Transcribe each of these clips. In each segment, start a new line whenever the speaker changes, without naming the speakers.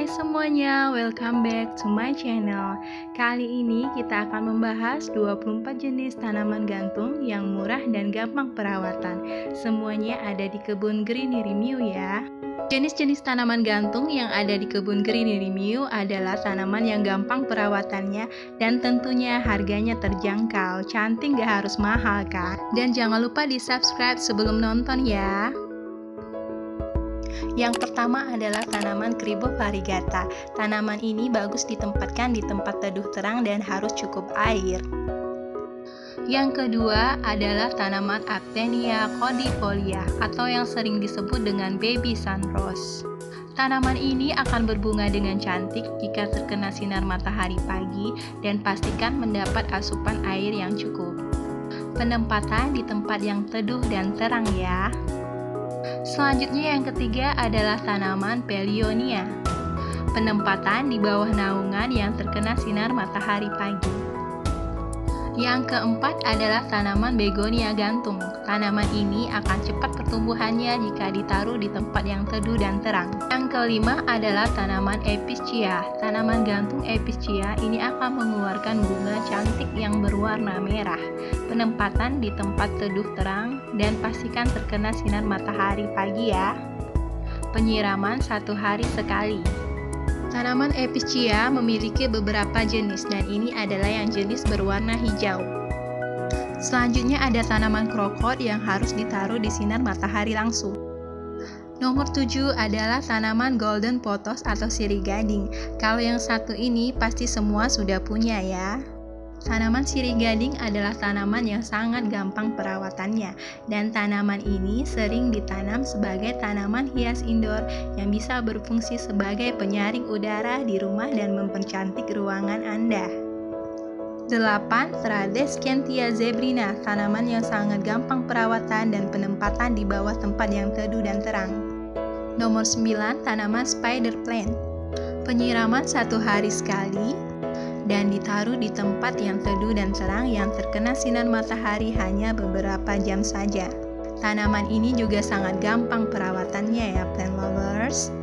Hai semuanya, welcome back to my channel. Kali ini kita akan membahas 24 jenis tanaman gantung yang murah dan gampang perawatan. Semuanya ada di kebun Greeny Mew ya. Jenis-jenis tanaman gantung yang ada di kebun Greeny Mew adalah tanaman yang gampang perawatannya dan tentunya harganya terjangkau. Cantik gak harus mahal kan? Dan jangan lupa di subscribe sebelum nonton ya. Yang pertama adalah tanaman Cribo variegata. Tanaman ini bagus ditempatkan di tempat teduh terang dan harus cukup air. Yang kedua adalah tanaman Actenia cordifolia atau yang sering disebut dengan baby sun rose. Tanaman ini akan berbunga dengan cantik jika terkena sinar matahari pagi dan pastikan mendapat asupan air yang cukup. Penempatan di tempat yang teduh dan terang ya. Selanjutnya yang ketiga adalah tanaman Paeonia. Penempatan di bawah naungan yang terkena sinar matahari pagi. Yang keempat adalah tanaman Begonia gantung. Tanaman ini akan cepat pertumbuhannya jika ditaruh di tempat yang teduh dan terang. Yang kelima adalah tanaman Epischia. Tanaman gantung Epischia ini akan mengeluarkan bunga cantik yang berwarna merah. Penempatan di tempat teduh terang dan pastikan terkena sinar matahari pagi ya. Penyiraman 1 hari sekali. Tanaman Epischia memiliki beberapa jenis dan ini adalah yang jenis berwarna hijau. Selanjutnya ada tanaman krokot yang harus ditaruh di sinar matahari langsung. Nomor 7 adalah tanaman golden pothos atau sirih gading. Kalau yang satu ini pasti semua sudah punya ya. Tanaman sirih gading adalah tanaman yang sangat gampang perawatannya dan tanaman ini sering ditanam sebagai tanaman hias indoor yang bisa berfungsi sebagai penyaring udara di rumah dan mempercantik ruangan Anda. 8. Tradescantia zebrina, tanaman yang sangat gampang perawatan dan penempatan di bawah tempat yang teduh dan terang. Nomor 9. Tanaman spider plant. Penyiraman 1 hari sekali dan ditaruh di tempat yang teduh dan terang yang terkena sinar matahari hanya beberapa jam saja. Tanaman ini juga sangat gampang perawatannya ya plant lovers.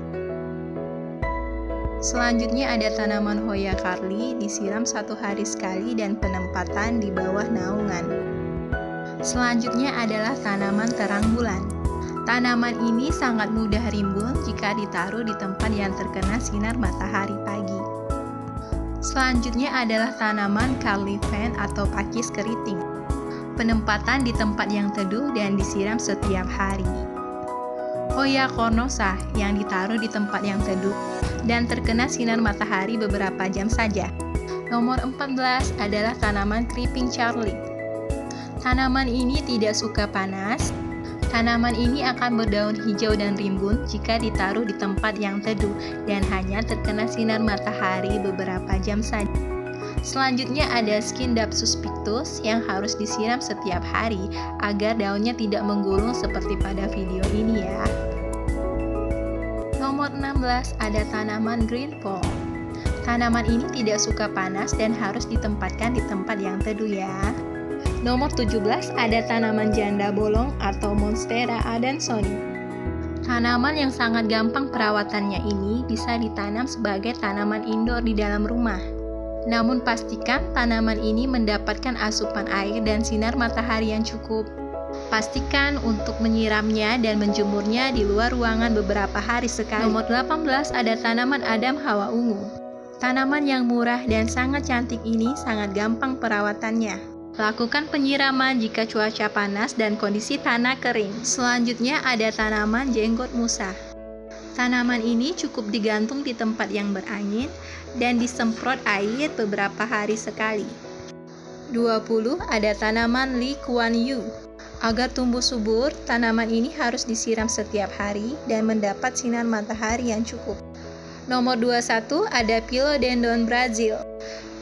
Selanjutnya ada tanaman Hoya Carli, disiram 1 hari sekali dan penempatan di bawah naungan. Selanjutnya adalah tanaman terang bulan. Tanaman ini sangat mudah rimbun jika ditaruh di tempat yang terkena sinar matahari pagi. Selanjutnya adalah tanaman Carlifen atau pakis keriting. Penempatan di tempat yang teduh dan disiram setiap hari. Hoya cornosa yang ditaruh di tempat yang teduh dan terkena sinar matahari beberapa jam saja. Nomor 14 adalah tanaman Creeping Charlie. Tanaman ini tidak suka panas. Tanaman ini akan berdaun hijau dan rimbun jika ditaruh di tempat yang teduh dan hanya terkena sinar matahari beberapa jam saja. Selanjutnya ada Scindapsus pictus yang harus disiram setiap hari agar daunnya tidak menggulung seperti pada video ini ya. Nomor 16 ada tanaman Green Pole. Tanaman ini tidak suka panas dan harus ditempatkan di tempat yang teduh ya. Nomor 17 ada tanaman janda bolong atau Monstera adansoni. Tanaman yang sangat gampang perawatannya ini bisa ditanam sebagai tanaman indoor di dalam rumah. Namun pastikan tanaman ini mendapatkan asupan air dan sinar matahari yang cukup. Pastikan untuk menyiramnya dan menjemurnya di luar ruangan beberapa hari sekali. Nomor 18 ada tanaman Adam Hawa ungu. Tanaman yang murah dan sangat cantik ini sangat gampang perawatannya. Lakukan penyiraman jika cuaca panas dan kondisi tanah kering. Selanjutnya ada tanaman jenggot musa. Tanaman ini cukup digantung di tempat yang berangin dan disemprot air beberapa hari sekali. 20 ada tanaman Lee Kuan Yew. Agar tumbuh subur, tanaman ini harus disiram setiap hari dan mendapat sinar matahari yang cukup. Nomor 21 ada Philodendron Brazil.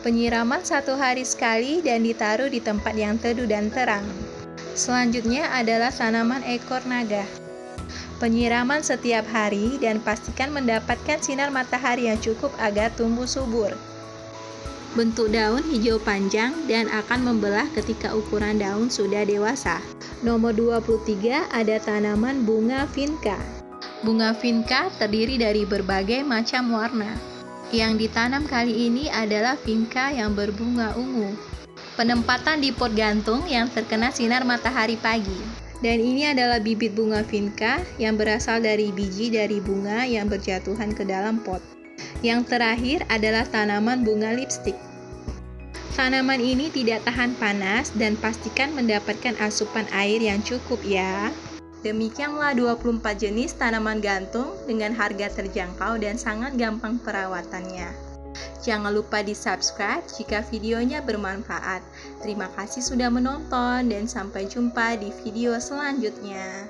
Penyiraman 1 hari sekali dan ditaruh di tempat yang teduh dan terang. Selanjutnya adalah tanaman ekor naga. Penyiraman setiap hari dan pastikan mendapatkan sinar matahari yang cukup agar tumbuh subur. Bentuk daun hijau panjang dan akan membelah ketika ukuran daun sudah dewasa. Nomor 23 ada tanaman bunga vinca. Bunga vinca terdiri dari berbagai macam warna. Yang ditanam kali ini adalah vinca yang berbunga ungu. Penempatan di pot gantung yang terkena sinar matahari pagi. Dan ini adalah bibit bunga vinca yang berasal dari biji dari bunga yang berjatuhan ke dalam pot. Yang terakhir adalah tanaman bunga lipstik. Tanaman ini tidak tahan panas dan pastikan mendapatkan asupan air yang cukup ya. Demikianlah 24 jenis tanaman gantung dengan harga terjangkau dan sangat gampang perawatannya. Jangan lupa di-subscribe jika videonya bermanfaat. Terima kasih sudah menonton dan sampai jumpa di video selanjutnya.